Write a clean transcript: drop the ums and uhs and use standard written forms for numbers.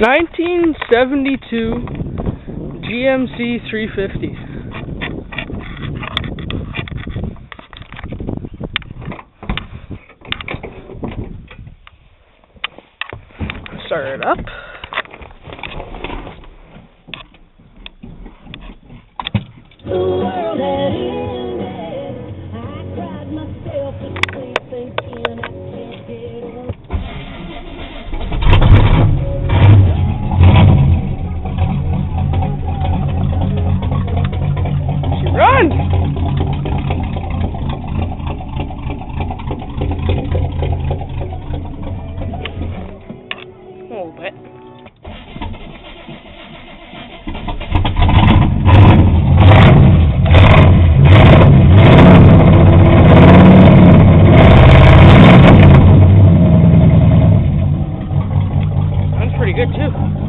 1972 GMC 350. Start it up. The world had ended. I cried myself to sleep thinking I can't get on. She runs! A little bit. That's pretty good too.